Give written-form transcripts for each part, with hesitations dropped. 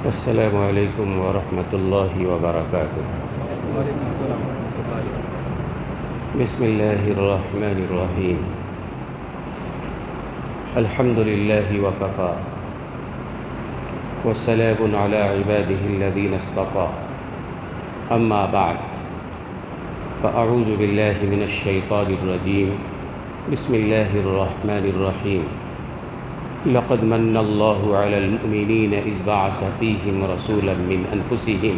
السلام علیکم ورحمۃ اللہ وبرکاتہ۔ وعلیکم السلام ورحمۃ اللہ وبرکاتہ۔ بسم اللہ الرحمن الرحیم۔ الحمد للہ وکفیٰ والسلام علی عبادہ الذین اصطفیٰ، اما بعد فاعوذ باللہ من الشیطان الرجیم، بسم اللہ الرحمن الرحیم۔ لقد من اللہ علی المؤمنین اذ بعث فیہم رسولا من انفسہم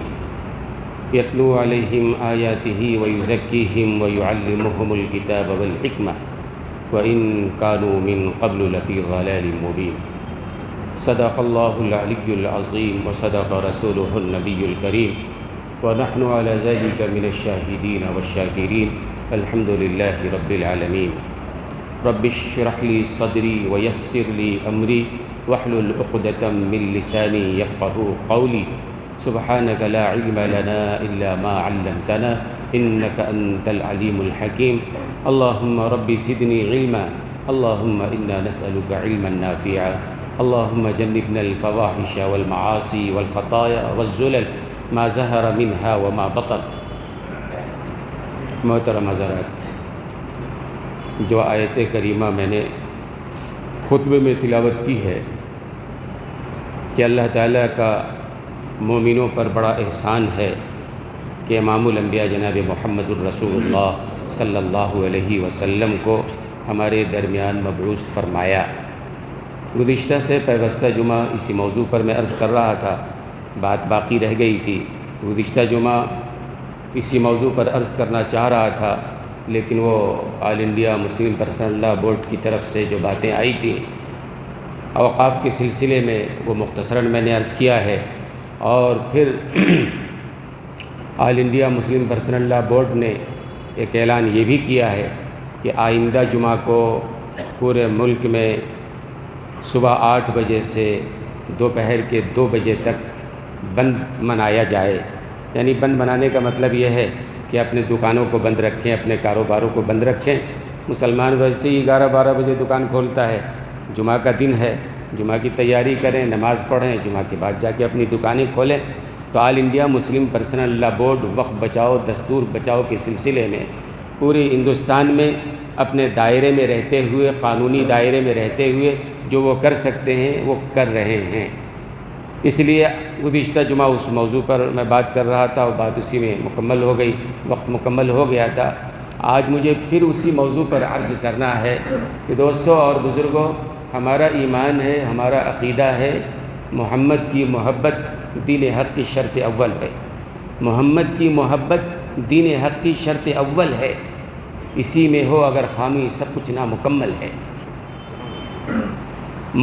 یتلو علیہم آیاتہ ویزکیہم ویعلمہم الکتاب والحکمہ وإن كانوا من قبل لفی ضلال مبین۔ صدق اللہ العلی العظیم وصدق رسولہ النبی الکریم ونحن على ذلك من الشاہدین والشاکرین، الحمد للہ رب العالمین۔ رب اشرح لی صدری ویسر لی امری واحلل عقدۃ من لسانی یفقہوا قولی، سبحانک لا علم لنا الا ما علمتنا انک انت العلیم الحکیم۔ اللہم رب زدنی علما، اللہم انا نسألک علما نافعا، اللہم جنبنا الفواحش والمعاصی والخطایا والزلل ما ظہر منها وما بطن۔ محترم حضرات، جو آیت کریمہ میں نے خطبے میں تلاوت کی ہے کہ اللہ تعالیٰ کا مومنوں پر بڑا احسان ہے کہ امام الانبیاء جناب محمد الرسول اللہ صلی اللہ علیہ وسلم کو ہمارے درمیان مبعوث فرمایا۔ گزشتہ سے پیوستہ جمعہ اسی موضوع پر میں عرض کر رہا تھا، بات باقی رہ گئی تھی۔ گزشتہ جمعہ اسی موضوع پر عرض کرنا چاہ رہا تھا، لیکن وہ All India Muslim Personal Law Board کی طرف سے جو باتیں آئی تھیں اوقاف کے سلسلے میں، وہ مختصراً میں نے عرض کیا ہے۔ اور پھر All India Muslim Personal Law Board نے ایک اعلان یہ بھی کیا ہے کہ آئندہ جمعہ کو پورے ملک میں صبح 8 بجے سے دوپہر کے 2 بجے تک بند منایا جائے۔ یعنی بند منانے کا مطلب یہ ہے کہ اپنے دکانوں کو بند رکھیں، اپنے کاروباروں کو بند رکھیں۔ مسلمان ویسے ہی 11-12 بجے دکان کھولتا ہے، جمعہ کا دن ہے، جمعہ کی تیاری کریں، نماز پڑھیں، جمعہ کے بعد جا کے اپنی دکانیں کھولیں۔ تو All India Muslim Personal Law Board وقت بچاؤ دستور بچاؤ کے سلسلے میں پورے ہندوستان میں اپنے دائرے میں رہتے ہوئے، قانونی دائرے میں رہتے ہوئے جو وہ کر سکتے ہیں وہ کر رہے ہیں۔ اس لیے گزشتہ جمعہ اس موضوع پر میں بات کر رہا تھا، وہ بات اسی میں مکمل ہو گئی، وقت مکمل ہو گیا تھا۔ آج مجھے پھر اسی موضوع پر عرض کرنا ہے کہ دوستوں اور بزرگوں، ہمارا ایمان ہے، ہمارا عقیدہ ہے، محمد کی محبت دین حق کی شرط اول ہے۔ محمد کی محبت دین حق کی شرط اول ہے، اسی میں ہو اگر خامی سب کچھ نامکمل ہے۔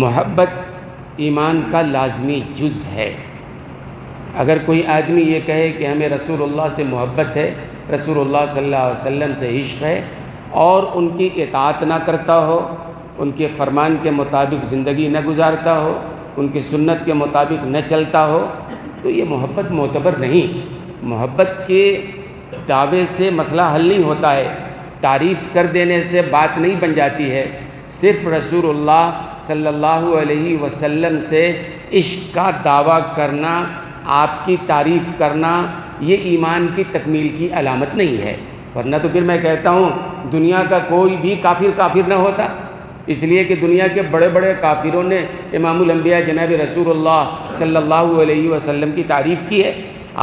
محبت ایمان کا لازمی جز ہے۔ اگر کوئی آدمی یہ کہے کہ ہمیں رسول اللہ سے محبت ہے، رسول اللہ صلی اللہ علیہ وسلم سے عشق ہے، اور ان کی اطاعت نہ کرتا ہو، ان کے فرمان کے مطابق زندگی نہ گزارتا ہو، ان کی سنت کے مطابق نہ چلتا ہو، تو یہ محبت معتبر نہیں۔ محبت کے دعوے سے مسئلہ حل نہیں ہوتا ہے، تعریف کر دینے سے بات نہیں بن جاتی ہے۔ صرف رسول اللہ صلی اللہ علیہ وسلم سے عشق کا دعویٰ کرنا، آپ کی تعریف کرنا، یہ ایمان کی تکمیل کی علامت نہیں ہے۔ ورنہ تو پھر میں کہتا ہوں دنیا کا کوئی بھی کافر نہ ہوتا، اس لیے کہ دنیا کے بڑے بڑے کافروں نے امام الانبیاء جناب رسول اللہ صلی اللہ علیہ وسلم کی تعریف کی ہے،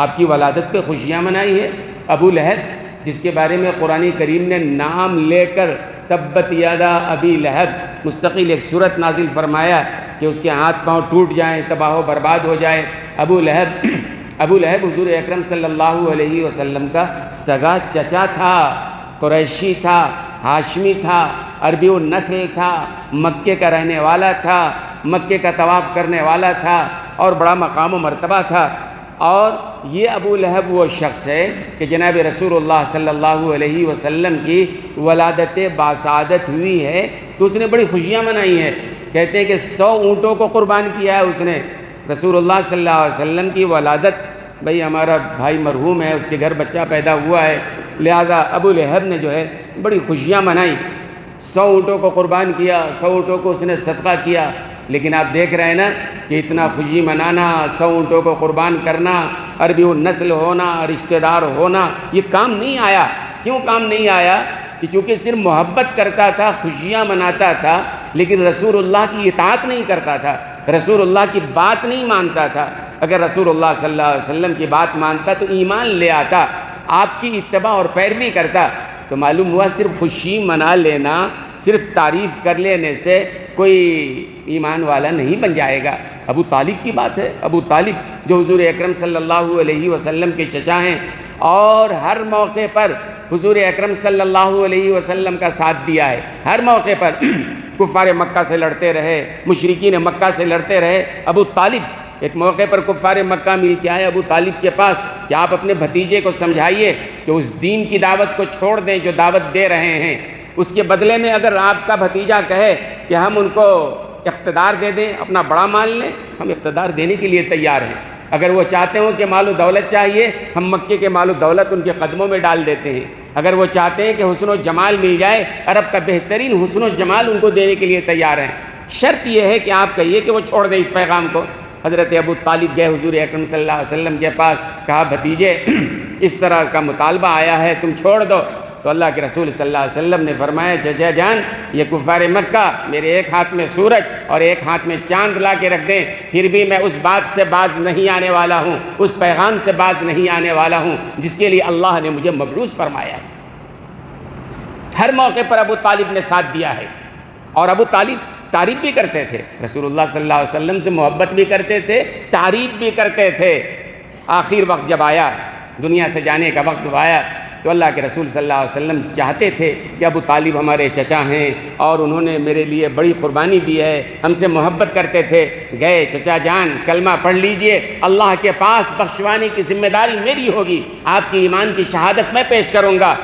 آپ کی ولادت پہ خوشیاں منائی ہے۔ ابو لہب، جس کے بارے میں قرآن کریم نے نام لے کر تبت یادا ابی لہب مستقل ایک سورت نازل فرمایا کہ اس کے ہاتھ پاؤں ٹوٹ جائیں، تباہ و برباد ہو جائے۔ ابو لہب حضور اکرم صلی اللہ علیہ وسلم کا سگا چچا تھا، قریشی تھا، ہاشمی تھا، عربی النسل تھا، مکے کا رہنے والا تھا، مکے کا طواف کرنے والا تھا، اور بڑا مقام و مرتبہ تھا۔ اور یہ ابو لہب وہ شخص ہے کہ جناب رسول اللہ صلی اللہ علیہ وسلم کی ولادت باسعادت ہوئی ہے تو اس نے بڑی خوشیاں منائی ہیں۔ کہتے ہیں کہ 100 اونٹوں کو قربان کیا ہے اس نے۔ رسول اللہ صلی اللہ علیہ وسلم کی ولادت، بھئی ہمارا بھائی مرحوم ہے، اس کے گھر بچہ پیدا ہوا ہے، لہذا ابو لہب نے جو ہے بڑی خوشیاں منائی، 100 اونٹوں کو قربان کیا، 100 اونٹوں کو اس نے صدقہ کیا، لیکن آپ دیکھ رہے ہیں نا کہ اتنا خوشی منانا، 100 اونٹوں کو قربان کرنا، عربی النسل ہونا، رشتہ دار ہونا، یہ کام نہیں آیا۔ کیوں کام نہیں آیا؟ کہ چونکہ صرف محبت کرتا تھا، خوشیاں مناتا تھا، لیکن رسول اللہ کی اطاعت نہیں کرتا تھا، رسول اللہ کی بات نہیں مانتا تھا۔ اگر رسول اللہ صلی اللہ علیہ وسلم کی بات مانتا تو ایمان لے آتا، آپ کی اتباع اور پیروی کرتا۔ تو معلوم ہوا صرف خوشی منا لینا، صرف تعریف کر لینے سے کوئی ایمان والا نہیں بن جائے گا۔ ابو طالب کی بات ہے، ابو طالب جو حضور اکرم صلی اللہ علیہ وسلم کے چچا ہیں، اور ہر موقع پر حضور اکرم صلی اللہ علیہ وسلم کا ساتھ دیا ہے، ہر موقع پر کفار مکہ سے لڑتے رہے، مشرکین مکہ سے لڑتے رہے۔ ابو طالب ایک موقع پر کفار مکہ مل کے آئے ابو طالب کے پاس کہ آپ اپنے بھتیجے کو سمجھائیے کہ اس دین کی دعوت کو چھوڑ دیں جو دعوت دے رہے ہیں، اس کے بدلے میں اگر آپ کا بھتیجا کہے کہ ہم ان کو اقتدار دے دیں، اپنا بڑا مان لیں، ہم اقتدار دینے کے لیے تیار ہیں۔ اگر وہ چاہتے ہوں کہ مال و دولت چاہیے، ہم مکے کے مال و دولت ان کے قدموں میں ڈال دیتے ہیں۔ اگر وہ چاہتے ہیں کہ حسن و جمال مل جائے، عرب کا بہترین حسن و جمال ان کو دینے کے لیے تیار ہیں۔ شرط یہ ہے کہ آپ کہیے کہ وہ چھوڑ دیں اس پیغام کو۔ حضرت ابو طالب گئے حضور اکرم صلی اللہ علیہ وسلم کے پاس، کہا بھتیجے اس طرح کا مطالبہ آیا ہے، تم چھوڑ دو۔ تو اللہ کے رسول صلی اللہ علیہ وسلم نے فرمایا چچا جان، یہ کفار مکہ میرے ایک ہاتھ میں سورج اور ایک ہاتھ میں چاند لا کے رکھ دیں، پھر بھی میں اس بات سے باز نہیں آنے والا ہوں، اس پیغام سے باز نہیں آنے والا ہوں جس کے لیے اللہ نے مجھے مبعوث فرمایا ہے۔ ہر موقع پر ابو طالب نے ساتھ دیا ہے، اور ابو طالب تعریف بھی کرتے تھے، رسول اللہ صلی اللہ علیہ وسلم سے محبت بھی کرتے تھے، تعریف بھی کرتے تھے۔ آخر وقت جب آیا، دنیا سے جانے کا وقت آیا، تو اللہ کے رسول صلی اللہ علیہ وسلم چاہتے تھے کہ ابو طالب ہمارے چچا ہیں اور انہوں نے میرے لیے بڑی قربانی دی ہے، ہم سے محبت کرتے تھے۔ گئے، چچا جان کلمہ پڑھ لیجئے، اللہ کے پاس بخشوانے کی ذمہ داری میری ہوگی، آپ کی ایمان کی شہادت میں پیش کروں گا۔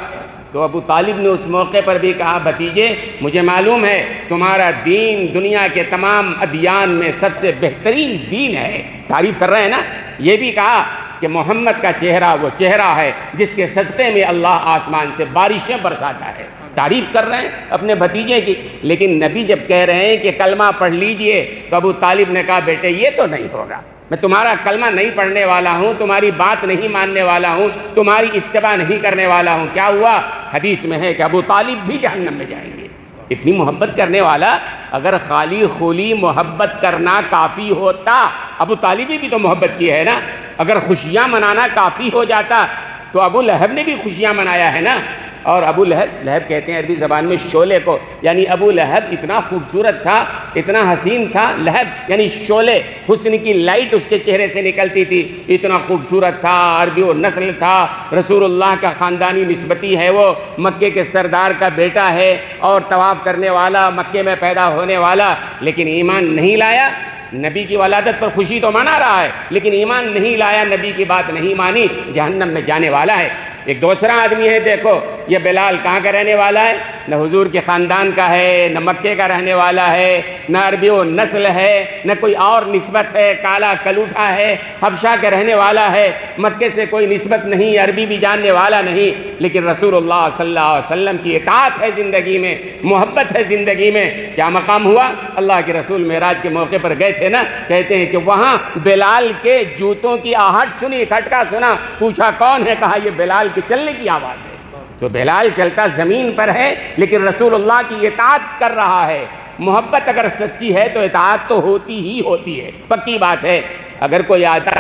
تو ابو طالب نے اس موقع پر بھی کہا بھتیجے مجھے معلوم ہے تمہارا دین دنیا کے تمام ادیان میں سب سے بہترین دین ہے، تعریف کر رہے ہیں نا۔ یہ بھی کہا کہ محمد کا چہرہ وہ چہرہ ہے جس کے صدقے میں اللہ آسمان سے بارشیں برساتا ہے، تعریف کر رہے ہیں اپنے بھتیجے کی۔ لیکن نبی جب کہہ رہے ہیں کہ کلمہ پڑھ لیجئے، تو ابو طالب نے کہا بیٹے یہ تو نہیں ہوگا، میں تمہارا کلمہ نہیں پڑھنے والا ہوں، تمہاری بات نہیں ماننے والا ہوں، تمہاری اتباع نہیں کرنے والا ہوں۔ کیا ہوا؟ حدیث میں ہے کہ ابو طالب بھی جہنم میں جائیں گے۔ اتنی محبت کرنے والا، اگر خالی خولی محبت کرنا کافی ہوتا، ابو طالب بھی تو محبت کی ہے نا، اگر خوشیاں منانا کافی ہو جاتا تو ابو لہب نے بھی خوشیاں منایا ہے نا۔ اور ابو لہب کہتے ہیں عربی زبان میں شعلے کو، یعنی ابو لہب اتنا خوبصورت تھا، اتنا حسین تھا، لہب یعنی شعلے، حسن کی لائٹ اس کے چہرے سے نکلتی تھی، اتنا خوبصورت تھا، عربی و نسل تھا، رسول اللہ کا خاندانی نسبتی ہے، وہ مکے کے سردار کا بیٹا ہے اور طواف کرنے والا، مکے میں پیدا ہونے والا، لیکن ایمان نہیں لایا۔ نبی کی ولادت پر خوشی تو منا رہا ہے لیکن ایمان نہیں لایا، نبی کی بات نہیں مانی، جہنم میں جانے والا ہے۔ ایک دوسرا آدمی ہے، دیکھو یہ بلال کہاں کا رہنے والا ہے؟ نہ حضور کے خاندان کا ہے، نہ مکے کا رہنے والا ہے، نہ عربی و نسل ہے، نہ کوئی اور نسبت ہے، کالا کلوٹھا ہے، حبشہ کا رہنے والا ہے، مکے سے کوئی نسبت نہیں، عربی بھی جاننے والا نہیں، لیکن رسول اللہ صلی اللہ علیہ وسلم کی اطاعت ہے زندگی میں، محبت ہے زندگی میں۔ کیا مقام ہوا؟ اللہ کے رسول معراج کے موقع پر گئے تھے نا، کہتے ہیں کہ وہاں بلال کے جوتوں کی آہٹ سنی، کھٹکا سنا، پوچھا کون ہے؟ کہا یہ بلال کے چلنے کی آواز ہے۔ تو بلال چلتا زمین پر ہے لیکن رسول اللہ کی اطاعت کر رہا ہے۔ محبت اگر سچی ہے تو اطاعت تو ہوتی ہی ہوتی ہے، پکی بات ہے۔ اگر کوئی آتا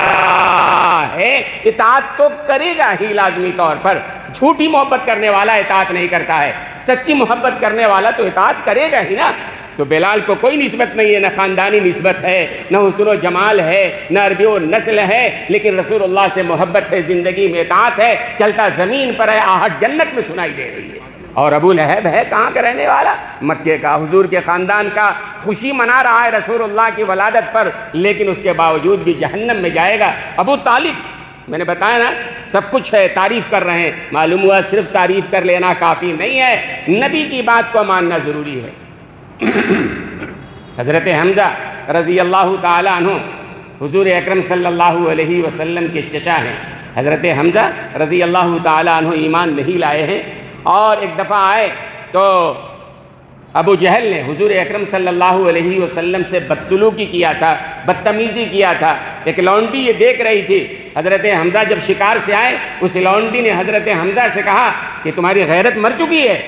ہے اطاعت تو کرے گا ہی لازمی طور پر، جھوٹی محبت کرنے والا اطاعت نہیں کرتا ہے، سچی محبت کرنے والا تو اطاعت کرے گا ہی نا۔ تو بلال کو کوئی نسبت نہیں ہے، نہ خاندانی نسبت ہے، نہ حسن و جمال ہے، نہ عربی و نسل ہے، لیکن رسول اللہ سے محبت ہے، زندگی میں اطاعت ہے، چلتا زمین پر ہے، آہٹ جنت میں سنائی دے رہی ہے۔ اور ابو لہب ہے کہاں کا رہنے والا؟ مکے کا، حضور کے خاندان کا، خوشی منا رہا ہے رسول اللہ کی ولادت پر، لیکن اس کے باوجود بھی جہنم میں جائے گا۔ ابو طالب، میں نے بتایا نا سب کچھ ہے، تعریف کر رہے ہیں، معلوم ہوا صرف تعریف کر لینا کافی نہیں ہے، نبی کی بات کو ماننا ضروری ہے۔ حضرت حمزہ رضی اللہ تعالیٰ عنہ حضور اکرم صلی اللہ علیہ وسلم کے چچا ہیں۔ حضرت حمزہ رضی اللہ تعالیٰ عنہ ایمان نہیں لائے ہیں، اور ایک دفعہ آئے تو ابو جہل نے حضور اکرم صلی اللہ علیہ وسلم سے بدسلوکی کیا تھا، بدتمیزی کیا تھا۔ ایک لونڈی یہ دیکھ رہی تھی، حضرت حمزہ جب شکار سے آئے، اس لونڈی نے حضرت حمزہ سے کہا کہ تمہاری غیرت مر چکی ہے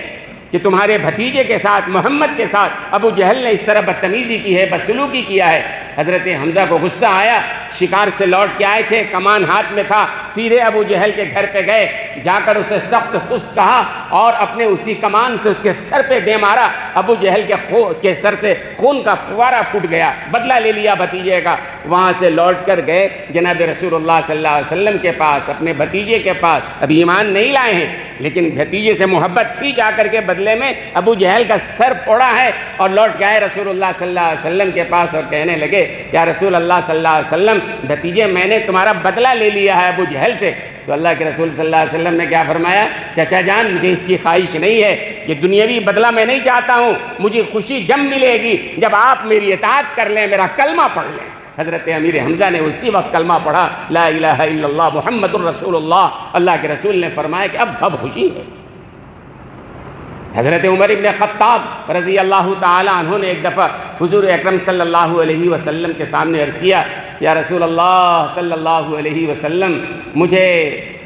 کہ تمہارے بھتیجے کے ساتھ، محمد کے ساتھ ابو جہل نے اس طرح بدتمیزی کی ہے، بدسلوکی کیا ہے۔ حضرت حمزہ کو غصہ آیا، شکار سے لوٹ کے آئے تھے، کمان ہاتھ میں تھا، سیدھے ابو جہل کے گھر پہ گئے، جا کر اسے سخت سست کہا اور اپنے اسی کمان سے اس کے سر پہ دے مارا۔ ابو جہل کے سر سے خون کا فوارہ پھوٹ گیا، بدلہ لے لیا بھتیجے کا۔ وہاں سے لوٹ کر گئے جناب رسول اللہ صلی اللہ علیہ وسلم کے پاس، اپنے بھتیجے کے پاس۔ اب ایمان نہیں لائے ہیں لیکن بھتیجے سے محبت تھی، جا کر کے بدلے میں ابو جہل کا سر پھوڑا ہے، اور لوٹ کے آئے رسول اللہ صلی اللہ علیہ وسلم کے پاس اور کہنے لگے یا رسول اللہ صلی اللہ علیہ وسلم، بھتیجے میں نے تمہارا بدلہ لے لیا ہے ابو جہل سے۔ تو اللہ کے رسول صلی اللہ علیہ وسلم نے کیا فرمایا؟ چچا جان، مجھے اس کی خواہش نہیں ہے، یہ دنیاوی بدلہ میں نہیں چاہتا ہوں، مجھے خوشی جب ملے گی جب آپ میری اطاعت کر لیں، میرا کلمہ پڑھ لیں۔ حضرت امیر حمزہ نے اسی وقت کلمہ پڑھا، لا الہ الا اللہ محمد الرسول اللہ۔ اللہ کے رسول نے فرمایا کہ اب خوشی ہے۔ حضرت عمر ابن خطاب رضی اللہ تعالی عنہ نے ایک دفعہ حضور اکرم صلی اللہ علیہ وسلم کے سامنے عرض کیا، یا رسول اللہ صلی اللہ علیہ وسلم، مجھے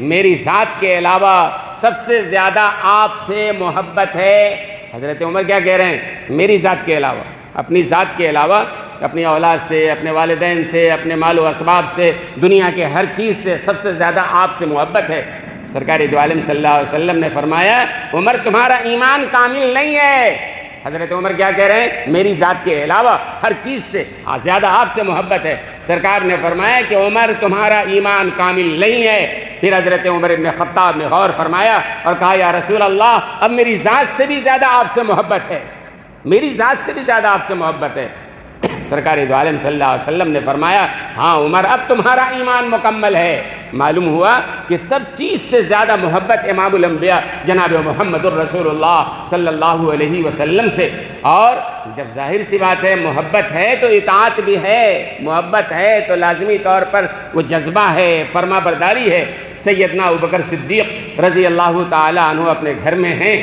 میری ذات کے علاوہ سب سے زیادہ آپ سے محبت ہے۔ حضرت عمر کیا کہہ رہے ہیں؟ میری ذات کے علاوہ، اپنی ذات کے علاوہ، اپنی اولاد سے، اپنے والدین سے، اپنے مال و اسباب سے، دنیا کے ہر چیز سے سب سے زیادہ آپ سے محبت ہے۔ سرکار دو عالم صلی اللہ علیہ وسلم نے فرمایا، عمر تمہارا ایمان کامل نہیں ہے۔ حضرت عمر کیا کہہ رہے ہیں؟ میری ذات کے علاوہ ہر چیز سے زیادہ آپ سے محبت ہے۔ سرکار نے فرمایا کہ عمر تمہارا ایمان کامل نہیں ہے۔ پھر حضرت عمر ابن خطاب نے غور فرمایا اور کہا، یا رسول اللہ، اب میری ذات سے بھی زیادہ آپ سے محبت ہے، میری ذات سے بھی زیادہ آپ سے محبت ہے۔ سرکار دو عالم صلی اللہ علیہ وسلم نے فرمایا، ہاں عمر، اب تمہارا ایمان مکمل ہے۔ معلوم ہوا کہ سب چیز سے زیادہ محبت امام الانبیاء جناب محمد الرسول اللہ صلی اللہ علیہ وسلم سے۔ اور جب ظاہر سی بات ہے محبت ہے تو اطاعت بھی ہے، محبت ہے تو لازمی طور پر وہ جذبہ ہے، فرما برداری ہے۔ سیدنا ابوبکر صدیق رضی اللہ تعالی عنہ اپنے گھر میں ہیں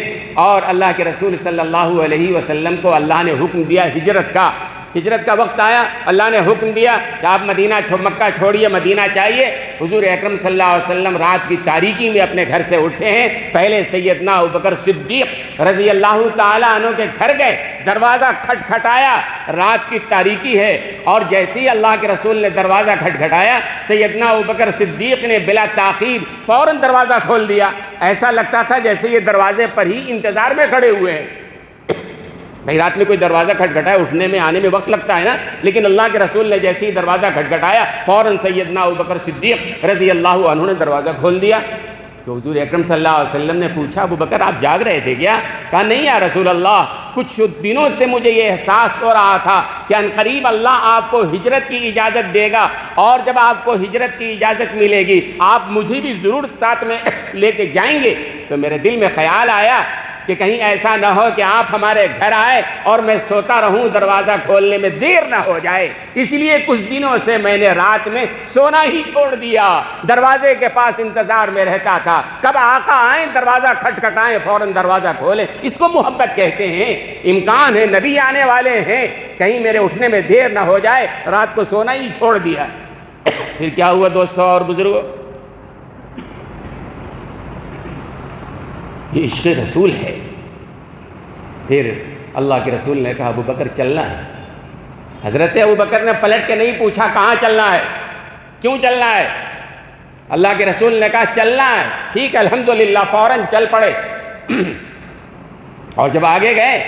اور اللہ کے رسول صلی اللہ علیہ وسلم کو اللہ نے حکم دیا ہجرت کا۔ ہجرت کا وقت آیا، اللہ نے حکم دیا کہ آپ مکہ چھوڑیے، مدینہ چاہیے۔ حضور اکرم صلی اللہ علیہ وسلم رات کی تاریکی میں اپنے گھر سے اٹھے ہیں، پہلے سیدنا ابوبکر صدیق رضی اللہ تعالی عنہ کے گھر گئے، دروازہ کھٹکھٹایا، رات کی تاریکی ہے، اور جیسے ہی اللہ کے رسول نے دروازہ کھٹکھٹایا، سیدنا ابوبکر صدیق نے بلا تاخیر فوراً دروازہ کھول دیا۔ ایسا لگتا تھا جیسے یہ دروازے پر ہی انتظار میں کھڑے ہوئے ہیں۔ بھئی رات میں کوئی دروازہ کھٹکھٹایا، اٹھنے میں آنے میں وقت لگتا ہے نا، لیکن اللہ کے رسول نے جیسے ہی دروازہ کھٹکھٹایا، فوراً سیدنا ابوبکر صدیق رضی اللہ عنہ نے دروازہ کھول دیا۔ تو حضور اکرم صلی اللہ علیہ وسلم نے پوچھا، ابوبکر آپ جاگ رہے تھے کیا؟ کہا نہیں یا رسول اللہ، کچھ دنوں سے مجھے یہ احساس ہو رہا تھا کہ عنقریب اللہ آپ کو ہجرت کی اجازت دے گا، اور جب آپ کو ہجرت کی اجازت ملے گی آپ مجھے بھی ضرور ساتھ میں لے کے جائیں گے۔ تو میرے دل میں خیال آیا کہ کہیں ایسا نہ ہو کہ آپ ہمارے گھر آئے اور میں سوتا رہوں، دروازہ کھولنے میں دیر نہ ہو جائے، اس لیے کچھ دنوں سے میں نے رات میں سونا ہی چھوڑ دیا، دروازے کے پاس انتظار میں رہتا تھا، کب آقا آئیں دروازہ کھٹکھٹائیں فوراً دروازہ کھولیں۔ اس کو محبت کہتے ہیں۔ امکان ہے نبی آنے والے ہیں، کہیں میرے اٹھنے میں دیر نہ ہو جائے، رات کو سونا ہی چھوڑ دیا۔ پھر کیا ہوا دوستوں اور بزرگوں؟ یہ عشق رسول ہے۔ پھر اللہ کے رسول نے کہا ابوبکر چلنا ہے۔ حضرت ابوبکر نے پلٹ کے نہیں پوچھا کہاں چلنا ہے، کیوں چلنا ہے، اللہ کے رسول نے کہا چلنا ہے، ٹھیک الحمدللہ، فوراً چل پڑے۔ اور جب آگے گئے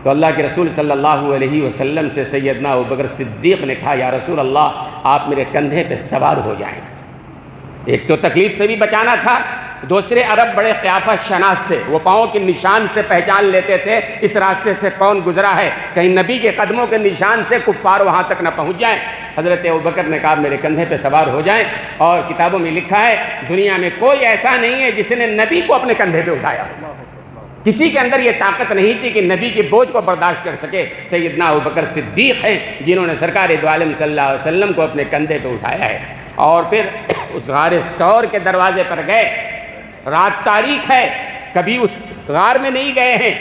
تو اللہ کے رسول صلی اللہ علیہ وسلم سے سیدنا ابوبکر صدیق نے کہا، یا رسول اللہ آپ میرے کندھے پہ سوار ہو جائیں۔ ایک تو تکلیف سے بھی بچانا تھا، دوسرے عرب بڑے قیافت شناس تھے، وہ پاؤں کے نشان سے پہچان لیتے تھے اس راستے سے کون گزرا ہے، کہیں نبی کے قدموں کے نشان سے کفار وہاں تک نہ پہنچ جائیں۔ حضرت ابوبکر نے کہا میرے کندھے پہ سوار ہو جائیں، اور کتابوں میں لکھا ہے دنیا میں کوئی ایسا نہیں ہے جس نے نبی کو اپنے کندھے پہ اٹھایا، کسی کے اندر یہ طاقت نہیں تھی کہ نبی کے بوجھ کو برداشت کر سکے۔ سیدنا ابوبکر صدیق ہیں جنہوں نے سرکار دو عالم صلی اللہ علیہ وسلم کو اپنے کندھے پہ اٹھایا ہے۔ اور پھر اس غار ثور کے دروازے پر گئے، رات تاریک ہے، کبھی اس غار میں نہیں گئے ہیں،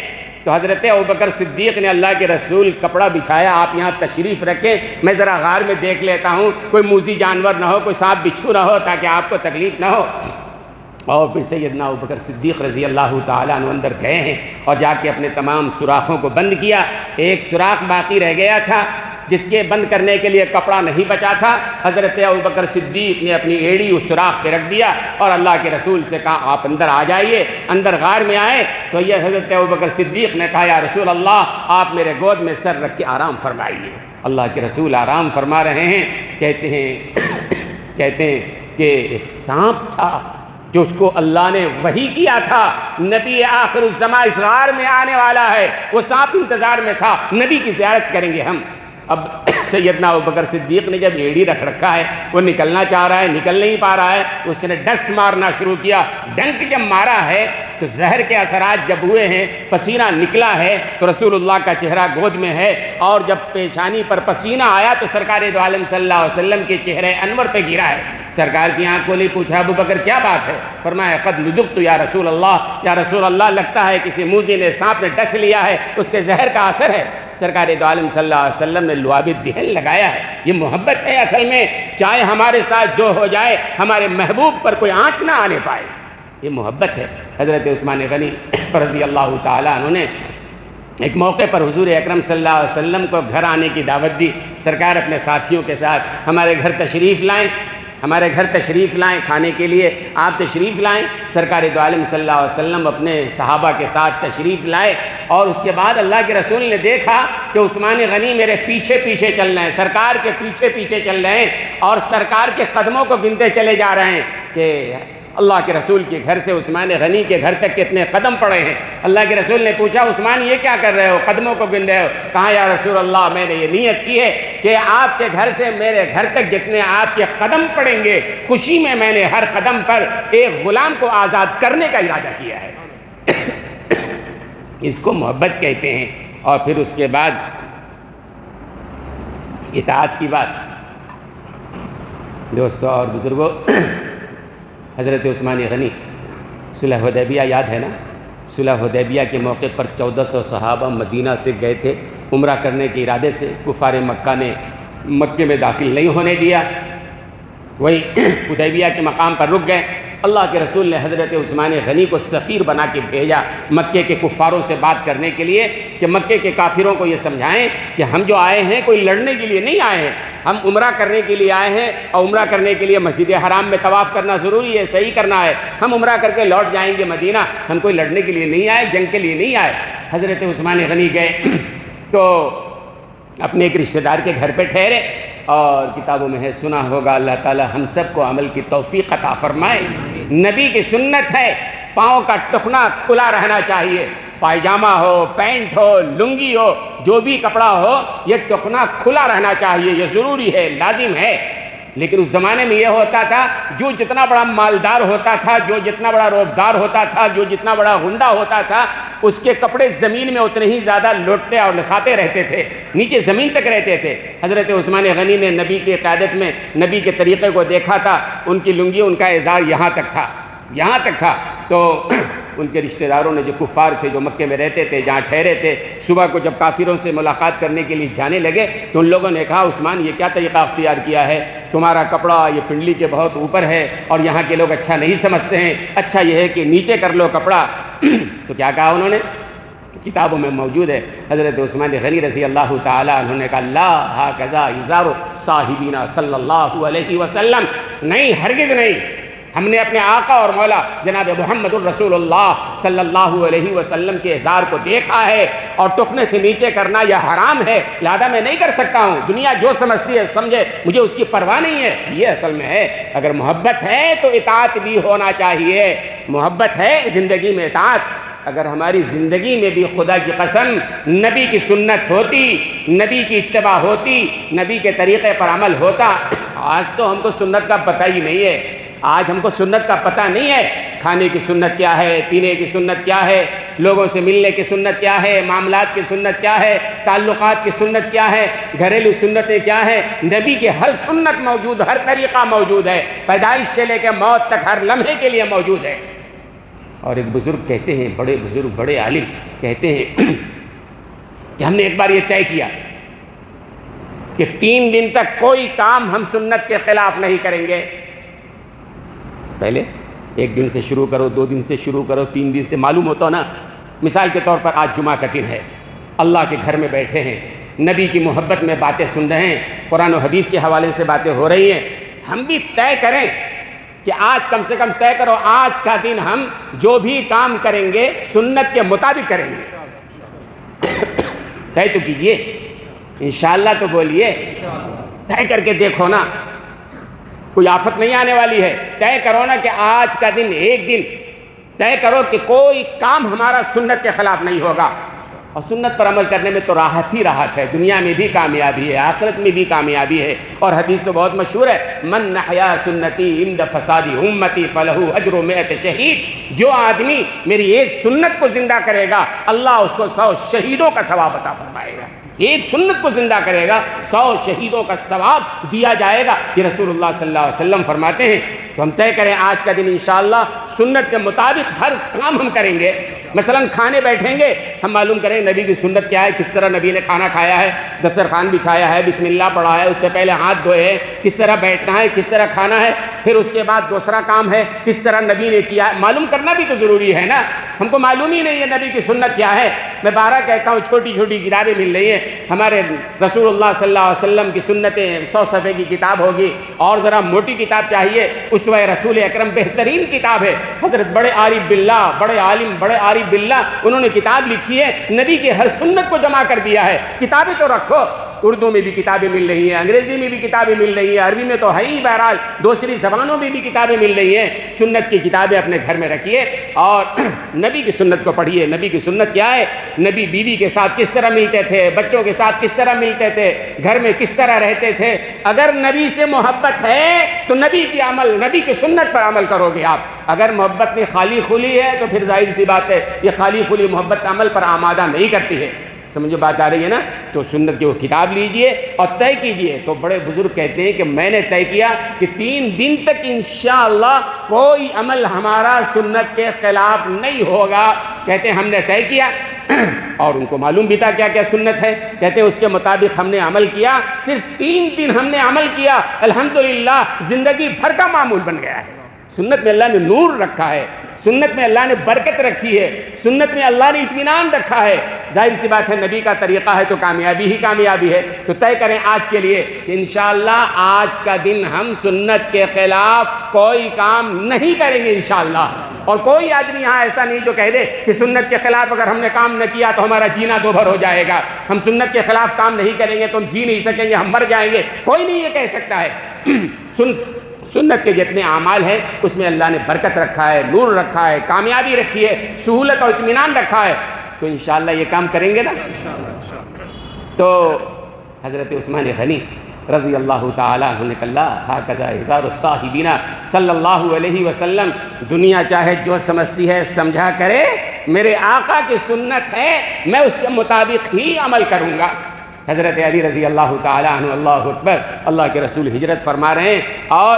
تو حضرت ابوبکر صدیق نے اللہ کے رسول کپڑا بچھایا، آپ یہاں تشریف رکھیں، میں ذرا غار میں دیکھ لیتا ہوں، کوئی موذی جانور نہ ہو، کوئی سانپ بچھو نہ ہو، تاکہ آپ کو تکلیف نہ ہو۔ اور پھر سیدنا ابوبکر صدیق رضی اللہ تعالیٰ عنہ اندر گئے ہیں اور جا کے اپنے تمام سوراخوں کو بند کیا۔ ایک سوراخ باقی رہ گیا تھا جس کے بند کرنے کے لیے کپڑا نہیں بچا تھا، حضرت ابوبکر صدیق نے اپنی ایڑی اس سوراخ پہ رکھ دیا اور اللہ کے رسول سے کہا آپ اندر آ جائیے۔ اندر غار میں آئے تو یہ حضرت ابوبکر صدیق نے کہا یا رسول اللہ آپ میرے گود میں سر رکھ کے آرام فرمائیے۔ اللہ کے رسول آرام فرما رہے ہیں، کہتے ہیں کہ ایک سانپ تھا جو اس کو اللہ نے وحی کیا تھا، نبی آخر الزماں اس غار میں آنے والا ہے، وہ سانپ انتظار میں تھا، نبی کی زیارت کریں گے ہم۔ اب سیدنا ابوبکر صدیق نے جب ایڑی رکھ رکھا ہے، وہ نکلنا چاہ رہا ہے، نکل نہیں پا رہا ہے، اس نے ڈس مارنا شروع کیا۔ ڈنک جب مارا ہے تو زہر کے اثرات جب ہوئے ہیں، پسینہ نکلا ہے تو رسول اللہ کا چہرہ گود میں ہے، اور جب پیشانی پر پسینہ آیا تو سرکار دو عالم صلی اللہ علیہ وسلم کے چہرے انور پہ گرا ہے۔ سرکار کی آنکھ کھولی، پوچھا ابوبکر کیا بات ہے؟ فرمایا قد لدغت یا رسول اللہ، یا رسول اللہ لگتا ہے کسی موذی نے، سانپ نے ڈس لیا ہے، اس کے زہر کا اثر ہے۔ سرکار دو عالم صلی اللہ علیہ وسلم نے لعاب دہن لگایا ہے۔ یہ محبت ہے اصل میں، چاہے ہمارے ساتھ جو ہو جائے ہمارے محبوب پر کوئی آنچ نہ آنے پائے، یہ محبت ہے۔ حضرت عثمان غنی رضی اللہ تعالیٰ عنہ نے ایک موقع پر حضور اکرم صلی اللہ علیہ وسلم کو گھر آنے کی دعوت دی۔ سرکار اپنے ساتھیوں کے ساتھ ہمارے گھر تشریف لائیں کھانے کے لیے، آپ تشریف لائیں۔ سرکار دو عالم صلی اللہ علیہ وسلم اپنے صحابہ کے ساتھ تشریف لائے، اور اس کے بعد اللہ کے رسول نے دیکھا کہ عثمان غنی میرے پیچھے پیچھے چل رہے ہیں، سرکار کے پیچھے پیچھے چل رہے ہیں، اور سرکار کے قدموں کو گنتے چلے جا رہے ہیں کہ اللہ کے رسول کے گھر سے عثمان غنی کے گھر تک کتنے قدم پڑے ہیں۔ اللہ کے رسول نے پوچھا عثمان یہ کیا کر رہے ہو، قدموں کو گن رہے ہو؟ کہا یا رسول اللہ میں نے یہ نیت کی ہے کہ آپ کے گھر سے میرے گھر تک جتنے آپ کے قدم پڑیں گے، خوشی میں نے ہر قدم پر ایک غلام کو آزاد کرنے کا ارادہ کیا ہے۔ اس کو محبت کہتے ہیں۔ اور پھر اس کے بعد اطاعت کی بات، دوستو اور بزرگوں، حضرت عثمان غنی صلح حدیبیہ یاد ہے نا؟ صلح حدیبیہ کے موقع پر 1400 صحابہ مدینہ سے گئے تھے عمرہ کرنے کے ارادے سے۔ کفار مکہ نے مکے میں داخل نہیں ہونے دیا، وہی حدیبیہ کے مقام پر رک گئے۔ اللہ کے رسول نے حضرت عثمان غنی کو سفیر بنا کے بھیجا مکے کے کفاروں سے بات کرنے کے لیے، کہ مکے کے کافروں کو یہ سمجھائیں کہ ہم جو آئے ہیں کوئی لڑنے کے لیے نہیں آئے ہیں، ہم عمرہ کرنے کے لیے آئے ہیں، اور عمرہ کرنے کے لیے مسجد حرام میں طواف کرنا ضروری ہے، صحیح کرنا ہے، ہم عمرہ کر کے لوٹ جائیں گے مدینہ، ہم کوئی لڑنے کے لیے نہیں آئے، جنگ کے لیے نہیں آئے۔ حضرت عثمان غنی گئے تو اپنے ایک رشتہ دار کے گھر پہ ٹھہرے، اور کتابوں میں ہے سنا ہوگا، اللہ تعالی ہم سب کو عمل کی توفیق عطا فرمائے۔ نبی کی سنت ہے پاؤں کا ٹخنا کھلا رہنا چاہیے، پائجامہ ہو، پینٹ ہو، لنگی ہو، جو بھی کپڑا ہو، یہ ٹخنا کھلا رہنا چاہیے، یہ ضروری ہے، لازم ہے۔ لیکن اس زمانے میں یہ ہوتا تھا، جو جتنا بڑا مالدار ہوتا تھا، جو جتنا بڑا روبدار ہوتا تھا، جو جتنا بڑا غنڈہ ہوتا تھا، اس کے کپڑے زمین میں اتنے ہی زیادہ لوٹتے اور لساتے رہتے تھے، نیچے زمین تک رہتے تھے۔ حضرت عثمان غنی نے نبی کی قیادت میں نبی کے طریقے کو دیکھا تھا، ان کی لنگی، ان کا ازار یہاں تک تھا، تو ان کے رشتہ داروں نے جو کفار تھے، جو مکے میں رہتے تھے، جہاں ٹھہرے تھے، صبح کو جب کافروں سے ملاقات کرنے کے لیے جانے لگے تو ان لوگوں نے کہا عثمان یہ کیا طریقہ اختیار کیا ہے، تمہارا کپڑا یہ پنڈلی کے بہت اوپر ہے اور یہاں کے لوگ اچھا نہیں سمجھتے ہیں، اچھا یہ ہے کہ نیچے کر لو کپڑا۔ تو کیا کہا انہوں نے؟ کتابوں میں موجود ہے، حضرت عثمان غنی رضی اللہ تعالیٰ عنہ نے کہا لا ھکذا ازار صاحبینا صلی اللہ علیہ وسلم، نہیں، ہرگز نہیں، ہم نے اپنے آقا اور مولا جناب محمد الرسول اللہ صلی اللہ علیہ وسلم کے ازار کو دیکھا ہے، اور ٹخنے سے نیچے کرنا یہ حرام ہے، لہذا میں نہیں کر سکتا ہوں، دنیا جو سمجھتی ہے سمجھے، مجھے اس کی پرواہ نہیں ہے۔ یہ اصل میں ہے، اگر محبت ہے تو اطاعت بھی ہونا چاہیے، محبت ہے زندگی میں اطاعت۔ اگر ہماری زندگی میں بھی خدا کی قسم نبی کی سنت ہوتی، نبی کی اتباع ہوتی، نبی کے طریقے پر عمل ہوتا۔ آج تو ہم کو سنت کا پتہ ہی نہیں ہے، آج ہم کو سنت کا پتہ نہیں ہے، کھانے کی سنت کیا ہے، پینے کی سنت کیا ہے، لوگوں سے ملنے کی سنت کیا ہے، معاملات کی سنت کیا ہے، تعلقات کی سنت کیا ہے، گھریلو سنتیں کیا ہیں۔ نبی کی ہر سنت موجود، ہر طریقہ موجود ہے، پیدائش سے لے کے موت تک ہر لمحے کے لیے موجود ہے۔ اور ایک بزرگ کہتے ہیں، بڑے بزرگ، بڑے عالم کہتے ہیں کہ ہم نے ایک بار یہ طے کیا کہ 3 دن تک کوئی کام ہم سنت کے خلاف نہیں کریں گے۔ پہلے 1 دن سے شروع کرو، 2 دن سے شروع کرو، 3 دن سے، معلوم ہوتا ہو نا۔ مثال کے طور پر آج جمعہ کا دن ہے، اللہ کے گھر میں بیٹھے ہیں، نبی کی محبت میں باتیں سن رہے ہیں، قرآن و حدیث کے حوالے سے باتیں ہو رہی ہیں۔ ہم بھی طے کریں کہ آج کم سے کم طے کرو، آج کا دن ہم جو بھی کام کریں گے سنت کے مطابق کریں گے۔ طے تو کیجئے، انشاءاللہ تو بولیے، طے کر کے دیکھو نا، کوئی آفت نہیں آنے والی ہے۔ طے کرو نا کہ آج کا دن، ایک دن طے کرو کہ کوئی کام ہمارا سنت کے خلاف نہیں ہوگا۔ اور سنت پر عمل کرنے میں تو راحت ہی راحت ہے، دنیا میں بھی کامیابی ہے، آخرت میں بھی کامیابی ہے۔ اور حدیث تو بہت مشہور ہے، من نحیا سنتی عند فساد امتی فلہ اجر 100 شہید۔ جو آدمی میری ایک سنت کو زندہ کرے گا، اللہ اس کو 100 شہیدوں کا ثواب عطا فرمائے گا۔ ایک سنت کو زندہ کرے گا، 100 شہیدوں کا ثواب دیا جائے گا، یہ رسول اللہ صلی اللہ علیہ وسلم فرماتے ہیں۔ تو ہم طے کریں آج کا دن انشاءاللہ سنت کے مطابق ہر کام ہم کریں گے۔ مثلا کھانے بیٹھیں گے، ہم معلوم کریں نبی کی سنت کیا ہے، کس طرح نبی نے کھانا کھایا ہے، دسترخوان بچھایا ہے، بسم اللہ پڑھا ہے، اس سے پہلے ہاتھ دھوئے ہیں، کس طرح بیٹھنا ہے، کس طرح کھانا ہے، پھر اس کے بعد دوسرا کام ہے کس طرح نبی نے کیا ہے۔ معلوم کرنا بھی تو ضروری ہے نا، ہم کو معلوم ہی نہیں ہے نبی کی سنت کیا ہے۔ میں بارہ کہتا ہوں، چھوٹی چھوٹی کتابیں مل رہی ہیں، ہمارے رسول اللہ صلی اللہ علیہ وسلم کی سنتیں 100 صفحے کی کتاب ہوگی، اور ذرا موٹی کتاب چاہیے، اسوہ رسول اکرم بہترین کتاب ہے، حضرت بڑے عارف باللہ، بڑے عالم، بڑے عارف باللہ، انہوں نے کتاب لکھی ہے، نبی کی ہر سنت کو جمع کر دیا ہے۔ کتابیں تو رکھو، اردو میں بھی کتابیں مل رہی ہیں، انگریزی میں بھی کتابیں مل رہی ہیں، عربی میں تو ہے ہی، بہرحال دوسری زبانوں میں بھی کتابیں مل رہی ہیں۔ سنت کی کتابیں اپنے گھر میں رکھیے اور نبی کی سنت کو پڑھیے۔ نبی کی سنت کیا ہے؟ نبی بیوی کے ساتھ کس طرح ملتے تھے، بچوں کے ساتھ کس طرح ملتے تھے، گھر میں کس طرح رہتے تھے۔ اگر نبی سے محبت ہے تو نبی کی سنت پر عمل کرو گے آپ۔ اگر محبت میں خالی خلی ہے تو پھر ظاہر سی بات ہے یہ خالی خلی محبت عمل پر آمادہ نہیں کرتی ہے۔ سمجھو بات آ رہی ہے نا؟ تو سنت کی وہ کتاب لیجئے اور طے کیجئے۔ تو بڑے بزرگ کہتے ہیں کہ میں نے طے کیا کہ 3 دن تک انشاءاللہ کوئی عمل ہمارا سنت کے خلاف نہیں ہوگا۔ کہتے ہیں ہم نے طے کیا اور ان کو معلوم بھی تھا کیا کیا سنت ہے، کہتے ہیں اس کے مطابق ہم نے عمل کیا۔ صرف 3 دن ہم نے عمل کیا، الحمدللہ زندگی بھر کا معمول بن گیا ہے۔ سنت میں اللہ نے نور رکھا ہے، سنت میں اللہ نے برکت رکھی ہے، سنت میں اللہ نے اطمینان رکھا ہے۔ ظاہر سی بات ہے نبی کا طریقہ ہے تو کامیابی ہی کامیابی ہے۔ تو طے کریں آج کے لیے کہ انشاءاللہ آج کا دن ہم سنت کے خلاف کوئی کام نہیں کریں گے انشاءاللہ۔ اور کوئی آدمی یہاں ایسا نہیں جو کہہ دے کہ سنت کے خلاف اگر ہم نے کام نہ کیا تو ہمارا جینا دوبھر ہو جائے گا، ہم سنت کے خلاف کام نہیں کریں گے تو ہم جی نہیں سکیں گے، ہم مر جائیں گے۔ کوئی نہیں یہ کہہ سکتا ہے۔ سنت کے جتنے اعمال ہیں اس میں اللہ نے برکت رکھا ہے، نور رکھا ہے، کامیابی رکھی ہے، سہولت اور اطمینان رکھا ہے۔ تو انشاءاللہ یہ کام کریں گے نا۔ تو حضرت عثمان غنی رضی اللہ تعالیٰ عنہ نے کہا ہاکذا ہزار الصاحبین صلی اللہ علیہ وسلم، دنیا چاہے جو سمجھتی ہے سمجھا کرے، میرے آقا کی سنت ہے، میں اس کے مطابق ہی عمل کروں گا۔ حضرت علی رضی اللہ تعالیٰ عنہ، اللہ اکبر، اللہ کے رسول ہجرت فرما رہے ہیں اور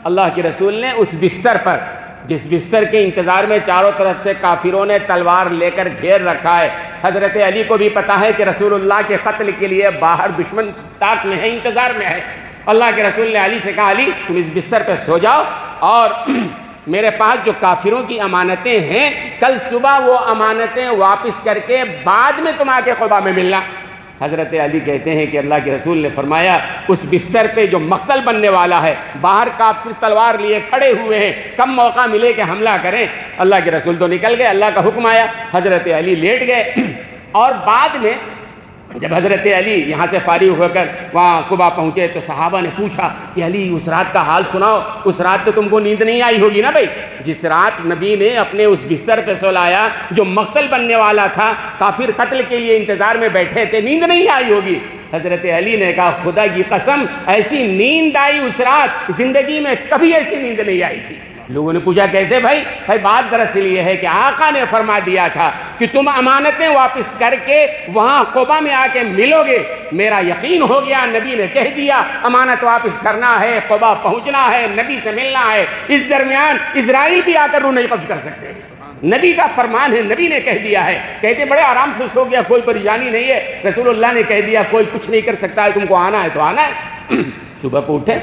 اللہ کے رسول نے اس بستر پر، جس بستر کے انتظار میں چاروں طرف سے کافروں نے تلوار لے کر گھیر رکھا ہے، حضرت علی کو بھی پتا ہے کہ رسول اللہ کے قتل کے لیے باہر دشمن طاق میں ہے، انتظار میں ہے۔ اللہ کے رسول نے علی سے کہا علی تم اس بستر پہ سو جاؤ اور میرے پاس جو کافروں کی امانتیں ہیں کل صبح وہ امانتیں واپس کر کے بعد میں تم آ کے قباء میں ملنا۔ حضرت علی کہتے ہیں کہ اللہ کے رسول نے فرمایا اس بستر پہ جو مقتل بننے والا ہے، باہر کافر تلوار لیے کھڑے ہوئے ہیں، کم موقع ملے کہ حملہ کریں۔ اللہ کے رسول تو نکل گئے، اللہ کا حکم آیا، حضرت علی لیٹ گئے۔ اور بعد میں جب حضرت علی یہاں سے فارغ ہو کر وہاں قباء پہنچے تو صحابہ نے پوچھا کہ علی اس رات کا حال سناؤ، اس رات تو تم کو نیند نہیں آئی ہوگی نا بھائی، جس رات نبی نے اپنے اس بستر پہ سلایا جو مقتل بننے والا تھا، کافر قتل کے لیے انتظار میں بیٹھے تھے، نیند نہیں آئی ہوگی۔ حضرت علی نے کہا خدا کی قسم ایسی نیند آئی اس رات، زندگی میں کبھی ایسی نیند نہیں آئی تھی۔ لوگوں نے پوچھا کیسے بھائی؟ بات دراصل یہ ہے کہ آقا نے فرما دیا تھا کہ تم امانتیں واپس کر کے وہاں قباء میں آ کے ملو گے۔ میرا یقین ہو گیا، نبی نے کہہ دیا امانت واپس کرنا ہے، قباء پہنچنا ہے، نبی سے ملنا ہے، اس درمیان اسرائیل بھی آ کر روح نہیں قبض کر سکتے۔ نبی کا فرمان ہے، نبی نے کہہ دیا ہے. کہتے بڑے آرام سے سو گیا، کوئی پریشانی نہیں ہے. رسول اللہ نے کہہ دیا کوئی کچھ نہیں کر سکتا ہے، تم کو آنا ہے تو آنا ہے. صبح کو اٹھے.